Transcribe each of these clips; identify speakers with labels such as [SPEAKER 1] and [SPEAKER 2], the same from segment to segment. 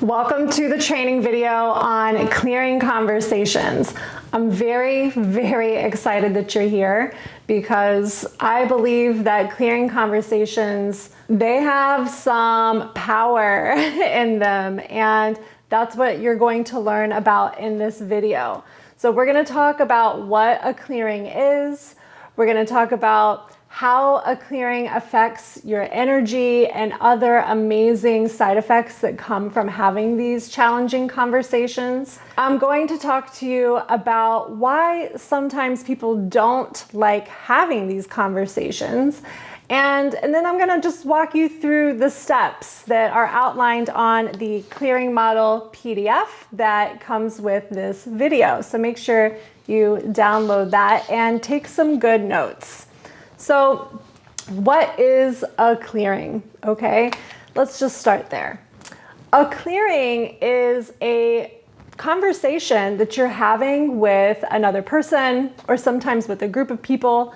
[SPEAKER 1] Welcome to the training video on clearing conversations. I'm very, very excited that you're here because I believe that clearing conversations, they have some power in them, and that's what you're going to learn about in this video. So we're going to talk about what a clearing is. We're going to talk about how a clearing affects your energy and other amazing side effects that come from having these challenging conversations. I'm going to talk to you about why sometimes people don't like having these conversations. And then I'm going to just walk you through the steps that are outlined on the Clearing Model PDF that comes with this video. So make sure you download that and take some good notes. So what is a clearing? Okay, let's just start there. A clearing is a conversation that you're having with another person or sometimes with a group of people.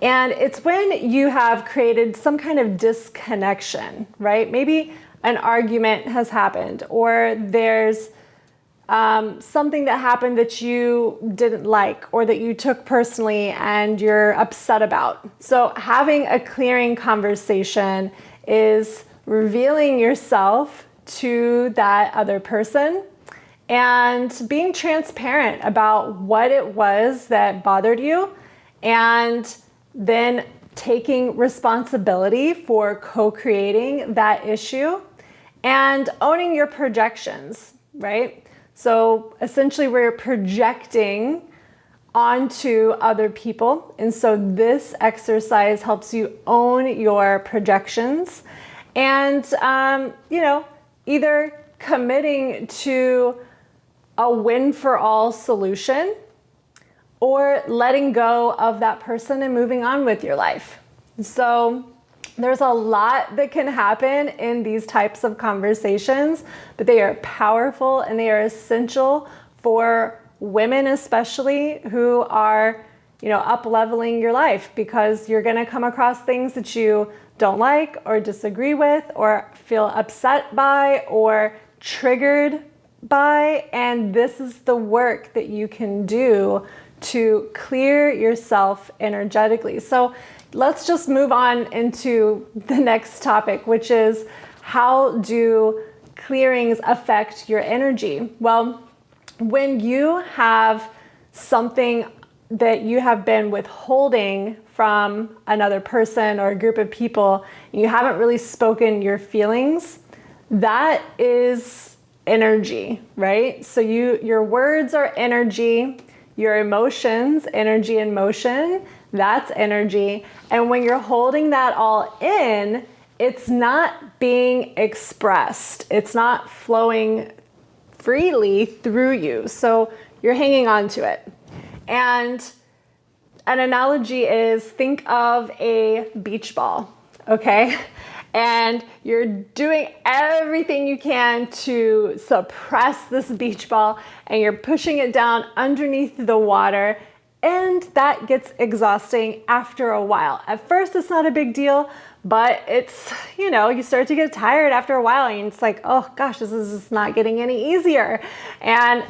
[SPEAKER 1] And it's when you have created some kind of disconnection, right? Maybe an argument has happened, or there's something that happened that you didn't like or that you took personally and you're upset about. So having a clearing conversation is revealing yourself to that other person and being transparent about what it was that bothered you, and then taking responsibility for co-creating that issue and owning your projections, right? So essentially we're projecting onto other people. And so this exercise helps you own your projections and, either committing to a win for all solution or letting go of that person and moving on with your life. So there's a lot that can happen in these types of conversations, but they are powerful and they are essential for women, especially who are, up-leveling your life, because you're going to come across things that you don't like or disagree with or feel upset by or triggered by. And this is the work that you can do to clear yourself energetically. So let's just move on into the next topic, which is how do clearings affect your energy? Well, when you have something that you have been withholding from another person or a group of people, and you haven't really spoken your feelings, that is energy, right? So your words are energy, your emotions, energy and motion, that's energy. And when you're holding that all in, it's not being expressed. It's not flowing freely through you. So you're hanging on to it. And an analogy is, think of a beach ball, okay? And you're doing everything you can to suppress this beach ball, and you're pushing it down underneath the water, and that gets exhausting after a while. At first, it's not a big deal, but it's, you start to get tired after a while, and it's like, oh gosh, this is just not getting any easier. And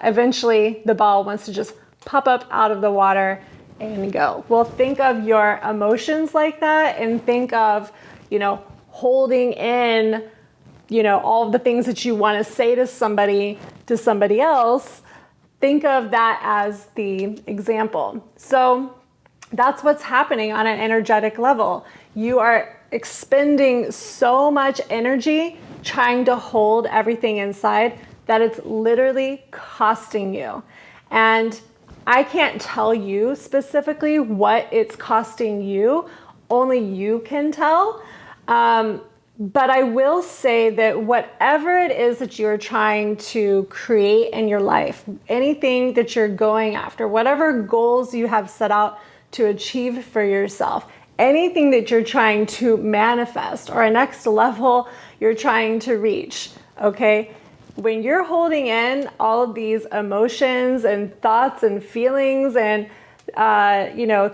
[SPEAKER 1] eventually the ball wants to just pop up out of the water and go. Well, think of your emotions like that, and think of, holding in, all of the things that you want to say to somebody else. Think of that as the example. So that's what's happening on an energetic level. You are expending so much energy trying to hold everything inside that it's literally costing you. And I can't tell you specifically what it's costing you. Only you can tell. But I will say that whatever it is that you're trying to create in your life, anything that you're going after, whatever goals you have set out to achieve for yourself, anything that you're trying to manifest or a next level you're trying to reach, okay? When you're holding in all of these emotions and thoughts and feelings and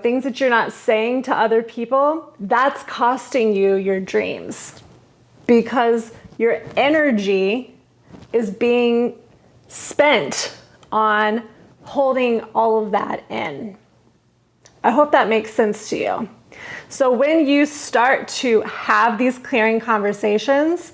[SPEAKER 1] things that you're not saying to other people, that's costing you your dreams, because your energy is being spent on holding all of that in. I hope that makes sense to you. So when you start to have these clearing conversations,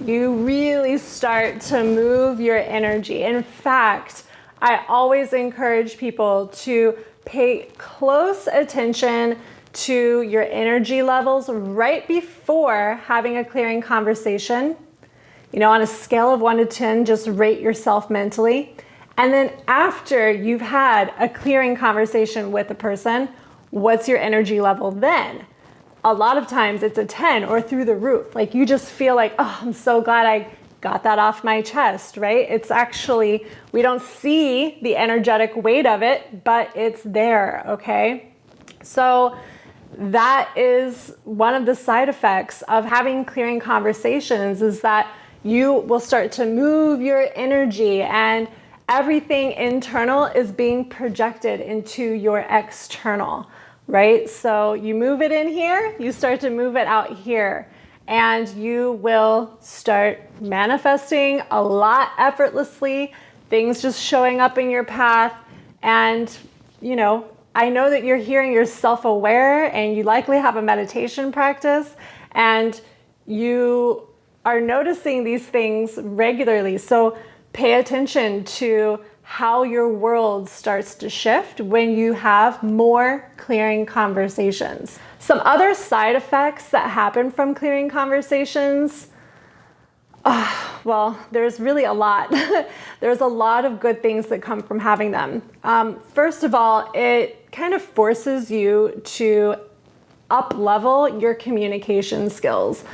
[SPEAKER 1] you really start to move your energy. In fact, I always encourage people to pay close attention to your energy levels right before having a clearing conversation. You know, on a scale of 1 to 10, just rate yourself mentally. And then after you've had a clearing conversation with a person, what's your energy level then? A lot of times it's a 10 or through the roof. Like you just feel like, oh, I'm so glad I got that off my chest, right? It's actually, we don't see the energetic weight of it, but it's there, okay? So that is one of the side effects of having clearing conversations, is that you will start to move your energy, and everything internal is being projected into your external, right? So you move it in here, you start to move it out here, and you will start manifesting a lot effortlessly, things just showing up in your path. And, you know, I know that you're hearing you're self-aware, and you likely have a meditation practice, and you are noticing these things regularly. So pay attention to how your world starts to shift when you have more clearing conversations. Some other side effects that happen from clearing conversations, well, there's really a lot. There's a lot of good things that come from having them. First of all, it kind of forces you to up-level your communication skills.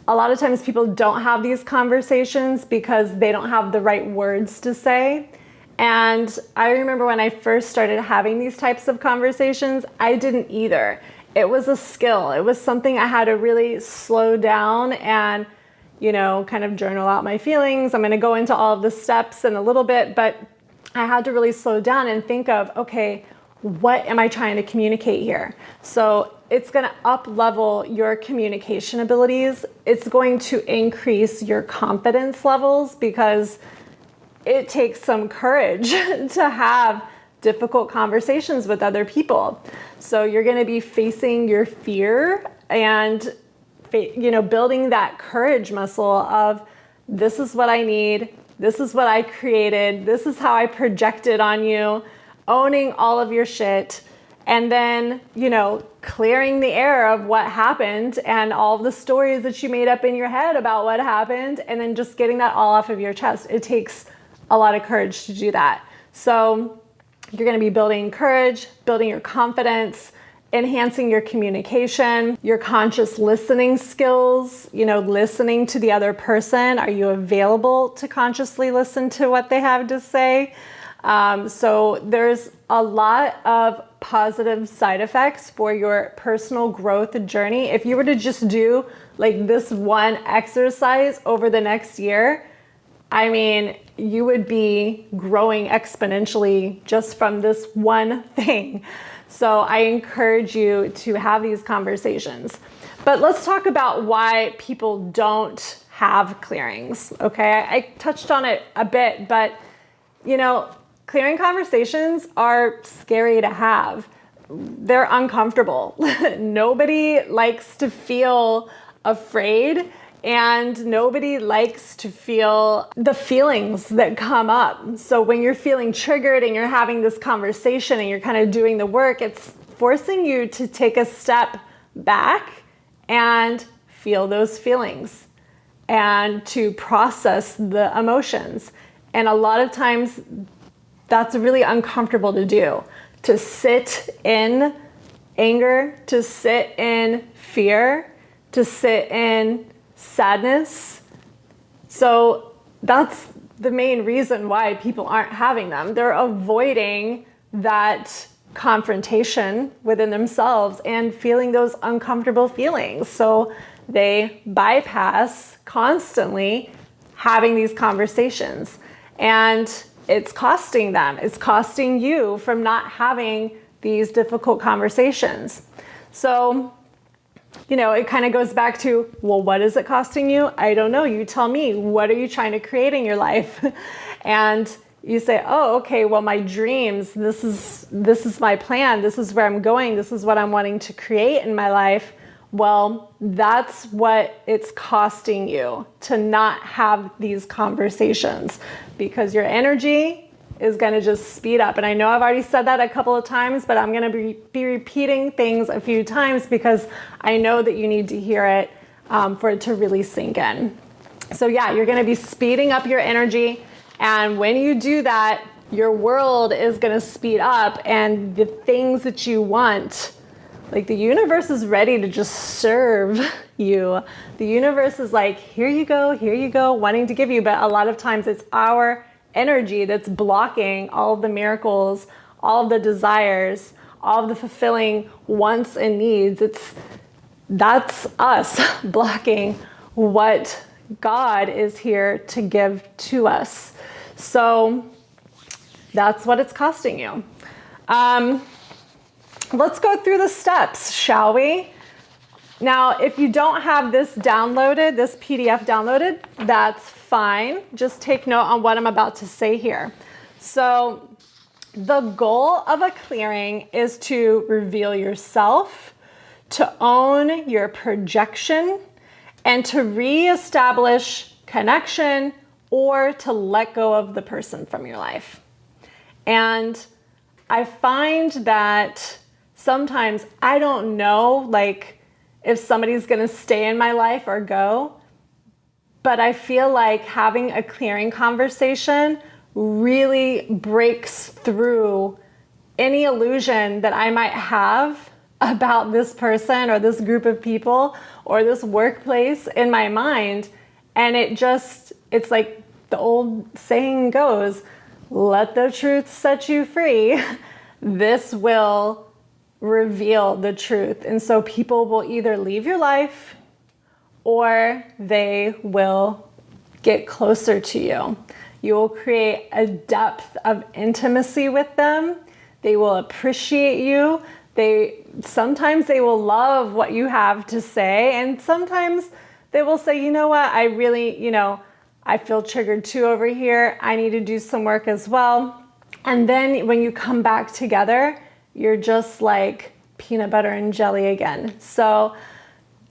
[SPEAKER 1] A lot of times people don't have these conversations because they don't have the right words to say. And I remember when I first started having these types of conversations, I didn't either. It was a skill. It was something I had to really slow down and, you know, kind of journal out my feelings. I'm going to go into all of the steps in a little bit, but I had to really slow down and think of, okay, what am I trying to communicate here? So it's going to up-level your communication abilities. It's going to increase your confidence levels, because it takes some courage to have difficult conversations with other people. So you're going to be facing your fear and, you know, building that courage muscle of, this is what I need, this is what I created, this is how I projected on you, owning all of your shit, and then, you know, clearing the air of what happened and all the stories that you made up in your head about what happened, and then just getting that all off of your chest. It takes a lot of courage to do that. So you're going to be building courage, building your confidence, enhancing your communication, your conscious listening skills, you know, listening to the other person. Are you available to consciously listen to what they have to say? So there's a lot of positive side effects for your personal growth journey. If you were to just do like this one exercise over the next year, I mean, you would be growing exponentially just from this one thing. So I encourage you to have these conversations. But let's talk about why people don't have clearings. Okay, I touched on it a bit, but you know, clearing conversations are scary to have. They're uncomfortable. Nobody likes to feel afraid, and nobody likes to feel the feelings that come up. So when you're feeling triggered and you're having this conversation and you're kind of doing the work, it's forcing you to take a step back and feel those feelings and to process the emotions. And a lot of times that's really uncomfortable to do, to sit in anger, to sit in fear, to sit in sadness. So that's the main reason why people aren't having them. They're avoiding that confrontation within themselves and feeling those uncomfortable feelings. So they bypass constantly having these conversations, and it's costing them. It's costing you from not having these difficult conversations. So it kind of goes back to, well, what is it costing you? I don't know. You tell me. What are you trying to create in your life? And you say, oh, okay, well, my dreams, this is my plan. This is where I'm going. This is what I'm wanting to create in my life. Well, that's what it's costing you to not have these conversations, because your energy is going to just speed up. And I know I've already said that a couple of times, but I'm going to be repeating things a few times because I know that you need to hear it for it to really sink in. So yeah, you're going to be speeding up your energy. And when you do that, your world is going to speed up, and the things that you want, like the universe is ready to just serve you. The universe is like, here you go, wanting to give you. But a lot of times it's our energy that's blocking all of the miracles, all of the desires, all of the fulfilling wants and needs. That's us blocking what God is here to give to us. So that's what it's costing you. Let's go through the steps, shall we? Now, if you don't have this downloaded, this PDF downloaded, that's fine. Just take note on what I'm about to say here. So the goal of a clearing is to reveal yourself, to own your projection, and to reestablish connection or to let go of the person from your life. And I find that sometimes I don't know, like, if somebody's going to stay in my life or go, but I feel like having a clearing conversation really breaks through any illusion that I might have about this person or this group of people or this workplace in my mind. And it's like the old saying goes, let the truth set you free. This will reveal the truth. And so people will either leave your life or they will get closer to you. You will create a depth of intimacy with them. They will appreciate you. Sometimes they will love what you have to say. And sometimes they will say, you know what, I really, I feel triggered too over here. I need to do some work as well. And then when you come back together, you're just like peanut butter and jelly again. So,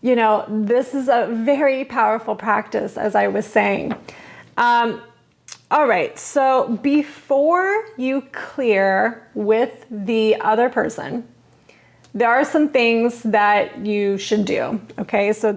[SPEAKER 1] this is a very powerful practice, as I was saying. All right, so before you clear with the other person, there are some things that you should do. Okay, so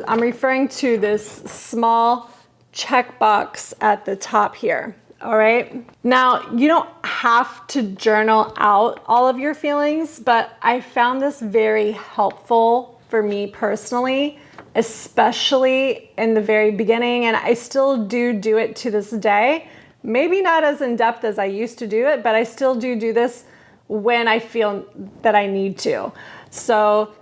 [SPEAKER 1] I'm referring to this small checkbox at the top here. All right. Now, you don't have to journal out all of your feelings, but I found this very helpful for me personally, especially in the very beginning. And I still do it to this day. Maybe not as in depth as I used to do it, but I still do this when I feel that I need to. So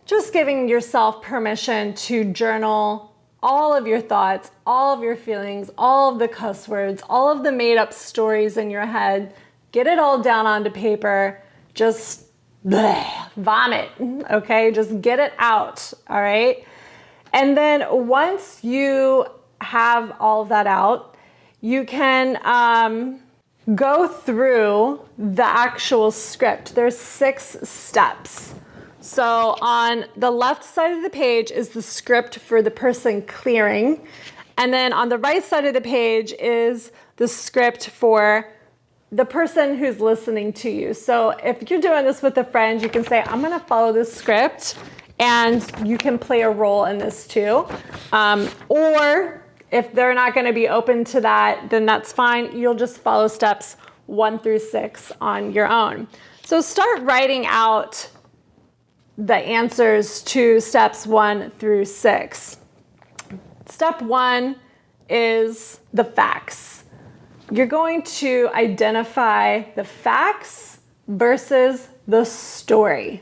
[SPEAKER 1] just giving yourself permission to journal all of your thoughts, all of your feelings, all of the cuss words, all of the made up stories in your head, get it all down onto paper, just vomit, okay? Just get it out, all right? And then once you have all of that out, you can go through the actual script. There's 6 steps. So on the left side of the page is the script for the person clearing. And then on the right side of the page is the script for the person who's listening to you. So if you're doing this with a friend, you can say, I'm going to follow this script, and you can play a role in this too. Or if they're not going to be open to that, then that's fine. You'll just follow steps 1 through 6 on your own. So start writing out the answers to steps 1 through 6. Step 1 is the facts. You're going to identify the facts versus the story.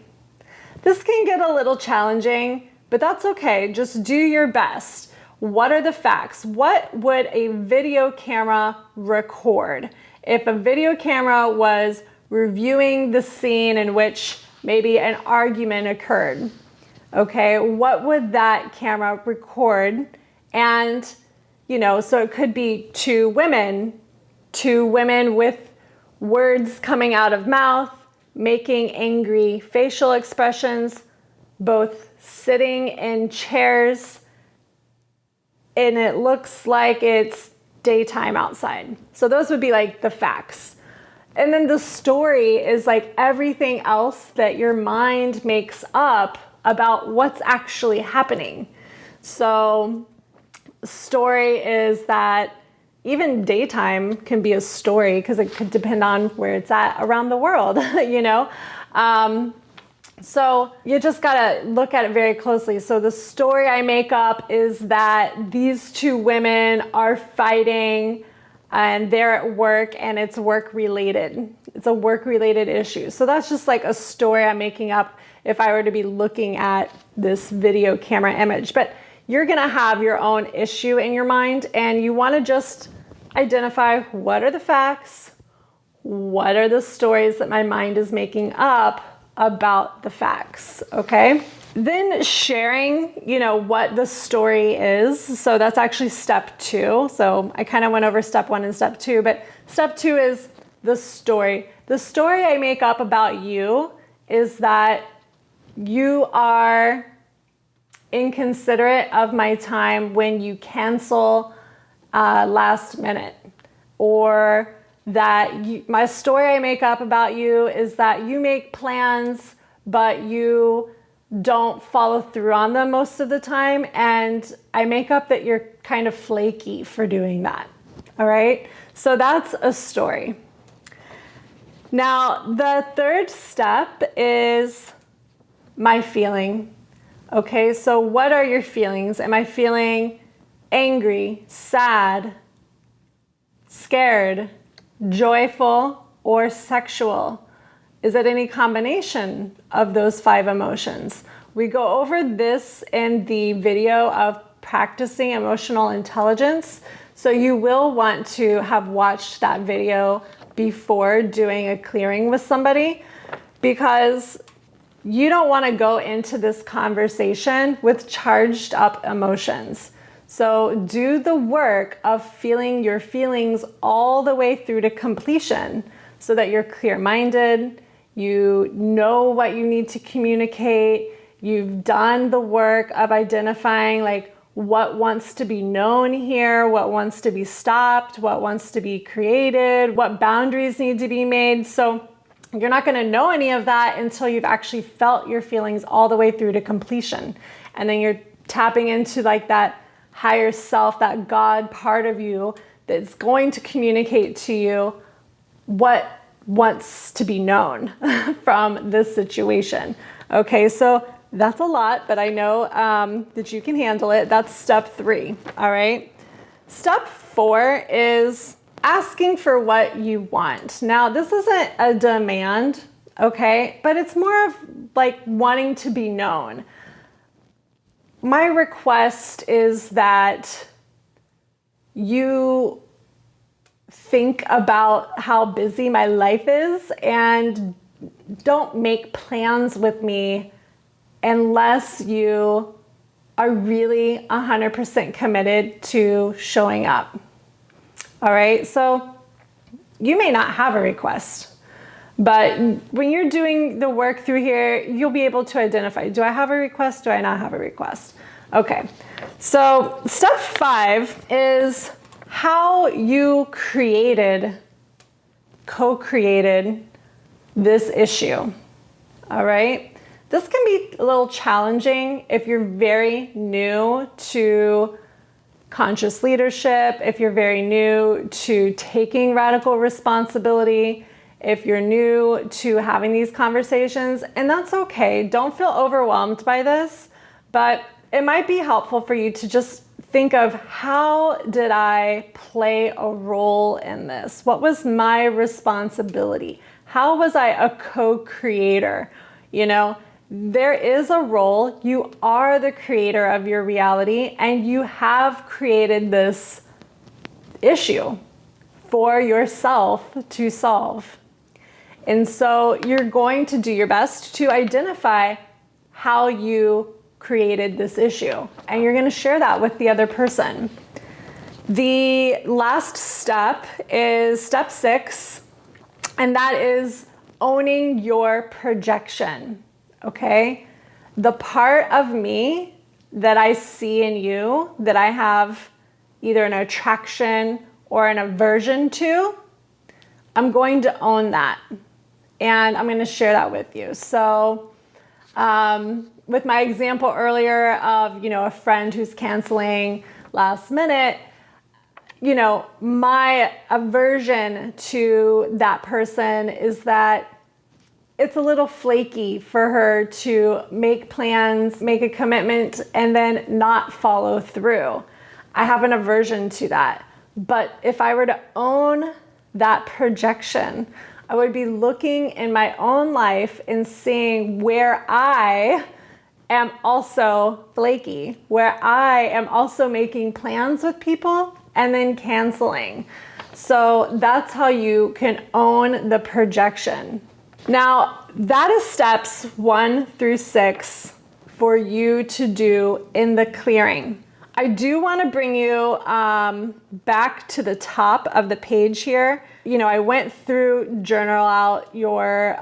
[SPEAKER 1] This can get a little challenging, but that's okay. Just do your best. What are the facts? What would a video camera record? If a video camera was reviewing the scene in which maybe an argument occurred, Okay, what would that camera record? And, so it could be two women with words coming out of mouth, making angry facial expressions, both sitting in chairs, and it looks like it's daytime outside. So those would be like the facts. And then the story is like everything else that your mind makes up about what's actually happening. So story is that even daytime can be a story because it could depend on where it's at around the world, So you just gotta look at it very closely. So the story I make up is that these two women are fighting and they're at work and it's work related. It's a work related issue. So that's just like a story I'm making up if I were to be looking at this video camera image. But you're gonna have your own issue in your mind and you wanna just identify what are the facts, what are the stories that my mind is making up about the facts, okay? Then sharing, what the story is. So that's actually step 2. So I kind of went over step 1 and step 2, but step 2 is the story. The story I make up about you is that you are inconsiderate of my time when you cancel last minute, or that my story I make up about you is that you make plans, but you don't follow through on them most of the time. And I make up that you're kind of flaky for doing that. All right. So that's a story. Now, the third step is my feeling. Okay. So what are your feelings? Am I feeling angry, sad, scared, joyful, or sexual? Is it any combination of those 5 emotions? We go over this in the video of practicing emotional intelligence. So you will want to have watched that video before doing a clearing with somebody, because you don't want to go into this conversation with charged up emotions. So do the work of feeling your feelings all the way through to completion so that you're clear-minded, you know what you need to communicate, you've done the work of identifying like what wants to be known here, what wants to be stopped, what wants to be created, what boundaries need to be made. So you're not going to know any of that until you've actually felt your feelings all the way through to completion. And then you're tapping into like that higher self, that God part of you that's going to communicate to you what wants to be known from this situation. Okay, so that's a lot, but I know that you can handle it. That's step 3, all right? Step 4 is asking for what you want. Now, this isn't a demand, okay? But it's more of like wanting to be known. My request is that you think about how busy my life is and don't make plans with me unless you are really 100% committed to showing up. All right, so you may not have a request, but when you're doing the work through here, you'll be able to identify, do I have a request? Do I not have a request? Okay, so step 5 is how you co-created this issue. All right, this can be a little challenging if you're very new to conscious leadership, if you're very new to taking radical responsibility, if you're new to having these conversations, and that's okay. Don't feel overwhelmed by this, but it might be helpful for you to just think of, how did I play a role in this? What was my responsibility? How was I a co-creator? There is a role. You are the creator of your reality, and you have created this issue for yourself to solve. And so you're going to do your best to identify how you created this issue. And you're going to share that with the other person. The last step is step 6, and that is owning your projection. Okay? The part of me that I see in you that I have either an attraction or an aversion to, I'm going to own that. And I'm going to share that with you. So with my example earlier of, a friend who's canceling last minute, my aversion to that person is that it's a little flaky for her to make plans, make a commitment, and then not follow through. I have an aversion to that. But if I were to own that projection, I would be looking in my own life and seeing where I am also flaky, where I am also making plans with people and then canceling. So that's how you can own the projection. Now, that is steps 1 through 6 for you to do in the clearing. I do want to bring you back to the top of the page here. I went through, journal out your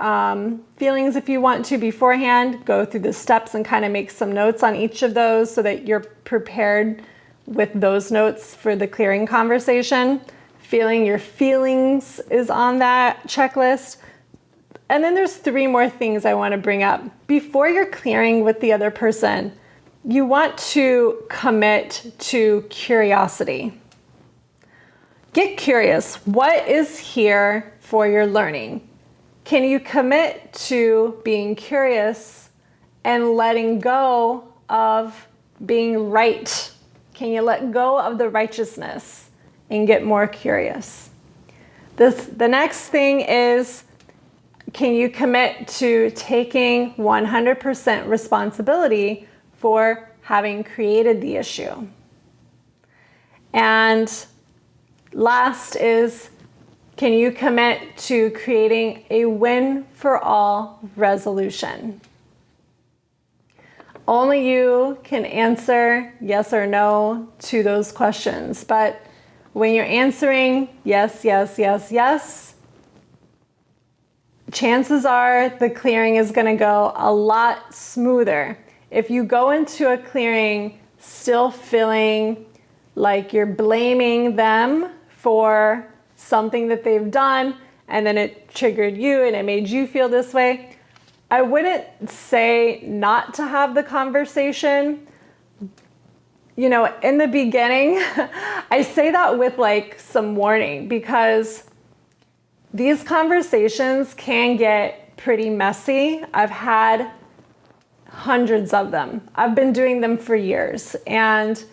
[SPEAKER 1] feelings if you want to beforehand, go through the steps and kind of make some notes on each of those so that you're prepared with those notes for the clearing conversation. Feeling your feelings is on that checklist. And then there's 3 more things I want to bring up. Before you're clearing with the other person, you want to commit to curiosity. Get curious. What is here for your learning? Can you commit to being curious and letting go of being right? Can you let go of the righteousness and get more curious? The next thing is, can you commit to taking 100% responsibility for having created the issue? And last is, can you commit to creating a win for all resolution? Only you can answer yes or no to those questions. But when you're answering yes, yes, yes, yes, chances are the clearing is going to go a lot smoother. If you go into a clearing still feeling like you're blaming them for something that they've done and then it triggered you and it made you feel this way, I wouldn't say not to have the conversation. In the beginning, I say that with some warning because these conversations can get pretty messy. I've had hundreds of them. I've been doing them for years. And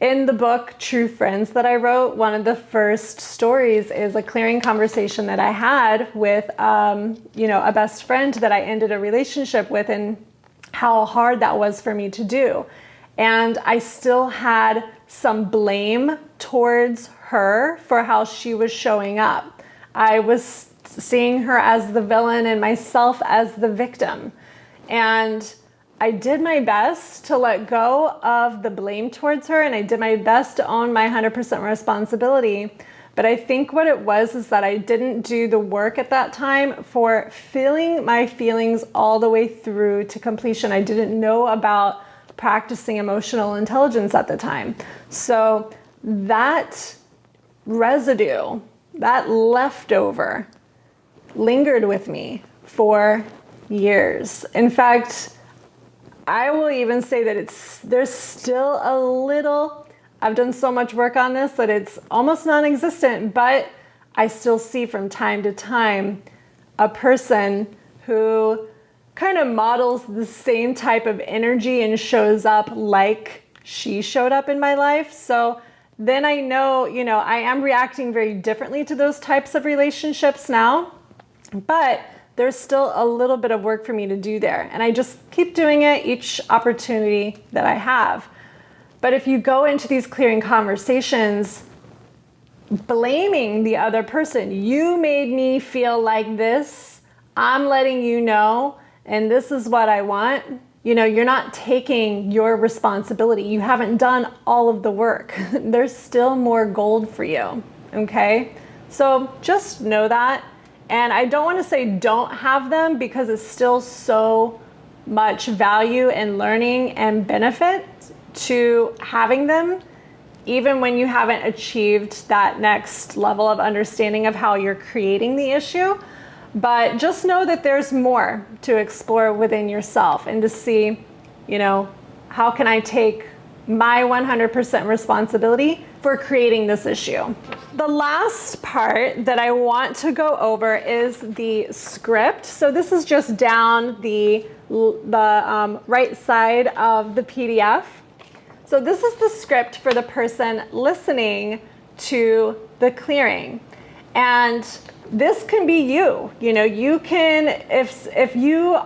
[SPEAKER 1] in the book, True Friends, that I wrote, one of the first stories is a clearing conversation that I had with, a best friend that I ended a relationship with and how hard that was for me to do. And I still had some blame towards her for how she was showing up. I was seeing her as the villain and myself as the victim. And I did my best to let go of the blame towards her, and I did my best to own my 100% responsibility. But I think what it was is that I didn't do the work at that time for feeling my feelings all the way through to completion. I didn't know about practicing emotional intelligence at the time. So that residue, that leftover, lingered with me for years. In fact, I will even say that there's still a little, I've done so much work on this that it's almost non-existent, but I still see from time to time a person who kind of models the same type of energy and shows up like she showed up in my life. So then I know, I am reacting very differently to those types of relationships now, but there's still a little bit of work for me to do there. And I just keep doing it each opportunity that I have. But if you go into these clearing conversations blaming the other person, you made me feel like this, I'm letting you know, and this is what I want, you're not taking your responsibility. You haven't done all of the work. There's still more gold for you, okay? So just know that. And I don't want to say don't have them, because it's still so much value and learning and benefit to having them, even when you haven't achieved that next level of understanding of how you're creating the issue. But just know that there's more to explore within yourself, and to see, how can I take my 100% responsibility for creating this issue. The last part that I want to go over is the script. So this is just down the right side of the PDF. So this is the script for the person listening to the clearing. And this can be you. You can, if you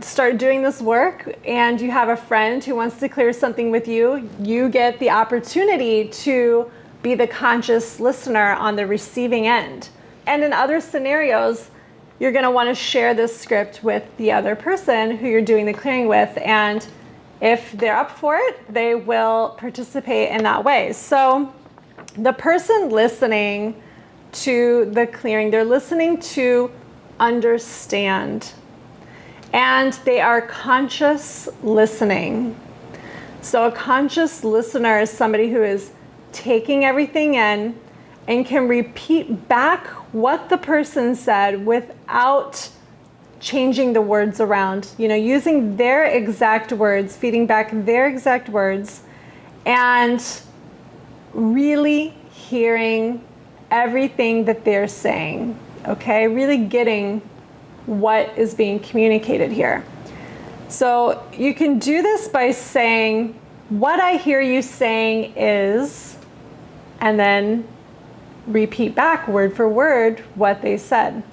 [SPEAKER 1] start doing this work and you have a friend who wants to clear something with you, you get the opportunity to be the conscious listener on the receiving end. And in other scenarios, you're going to want to share this script with the other person who you're doing the clearing with. And if they're up for it, they will participate in that way. So the person listening to the clearing, they're listening to understand, and they are conscious listening. So a conscious listener is somebody who is taking everything in and can repeat back what the person said without changing the words around, using their exact words, feeding back their exact words, and really hearing everything that they're saying, okay? Really getting what is being communicated here. So you can do this by saying, what I hear you saying is, and then repeat back word for word what they said.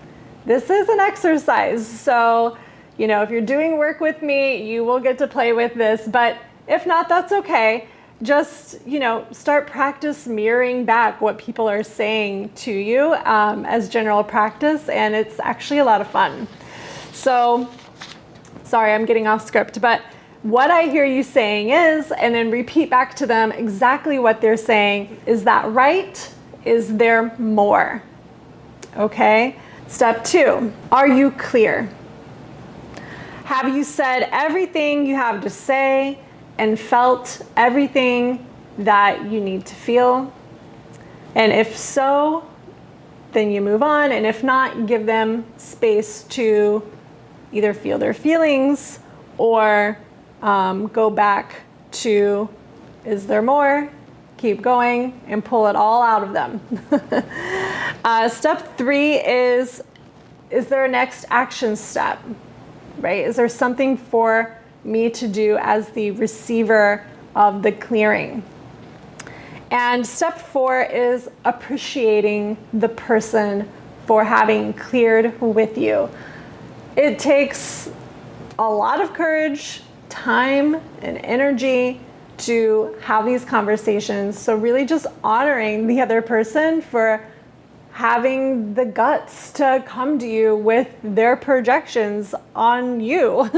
[SPEAKER 1] This is an exercise. So, if you're doing work with me, you will get to play with this, but if not, that's okay. Just, start practice mirroring back what people are saying to you as general practice, and it's actually a lot of fun. So, sorry, I'm getting off script, but what I hear you saying is, and then repeat back to them exactly what they're saying. Is that right? Is there more? Okay. Step 2, are you clear? Have you said everything you have to say and felt everything that you need to feel? And if so, then you move on. And if not, give them space to either feel their feelings or go back to, is there more? Keep going and pull it all out of them. Step 3 is there a next action step, right? Is there something for me to do as the receiver of the clearing? And step 4 is appreciating the person for having cleared with you. It takes a lot of courage, time, and energy to have these conversations. So really just honoring the other person for having the guts to come to you with their projections on you.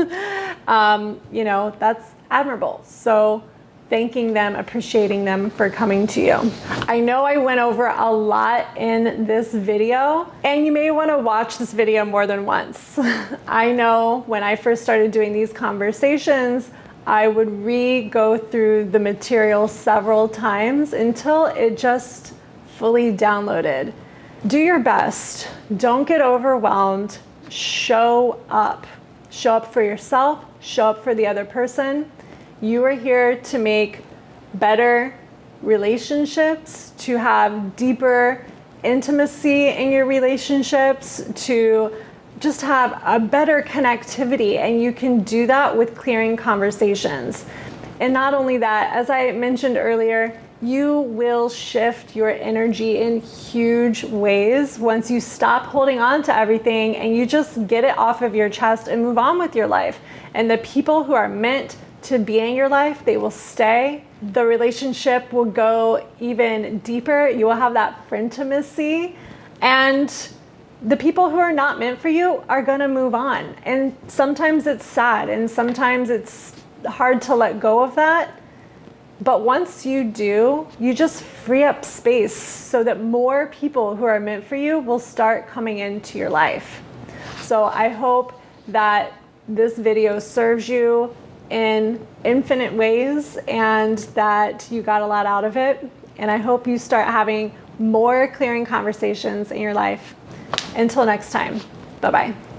[SPEAKER 1] That's admirable. So thanking them, appreciating them for coming to you. I know I went over a lot in this video, and you may want to watch this video more than once. I know when I first started doing these conversations, I would go through the material several times until it just fully downloaded. Do your best. Don't get overwhelmed. Show up. Show up for yourself. Show up for the other person. You are here to make better relationships, to have deeper intimacy in your relationships, to just have a better connectivity. And you can do that with clearing conversations. And not only that, as I mentioned earlier, you will shift your energy in huge ways once you stop holding on to everything and you just get it off of your chest and move on with your life. And the people who are meant to be in your life, they will stay. The relationship will go even deeper. You will have that frientimacy, and the people who are not meant for you are going to move on. And sometimes it's sad and sometimes it's hard to let go of that. But once you do, you just free up space so that more people who are meant for you will start coming into your life. So I hope that this video serves you in infinite ways and that you got a lot out of it. And I hope you start having more clearing conversations in your life. Until next time, bye-bye.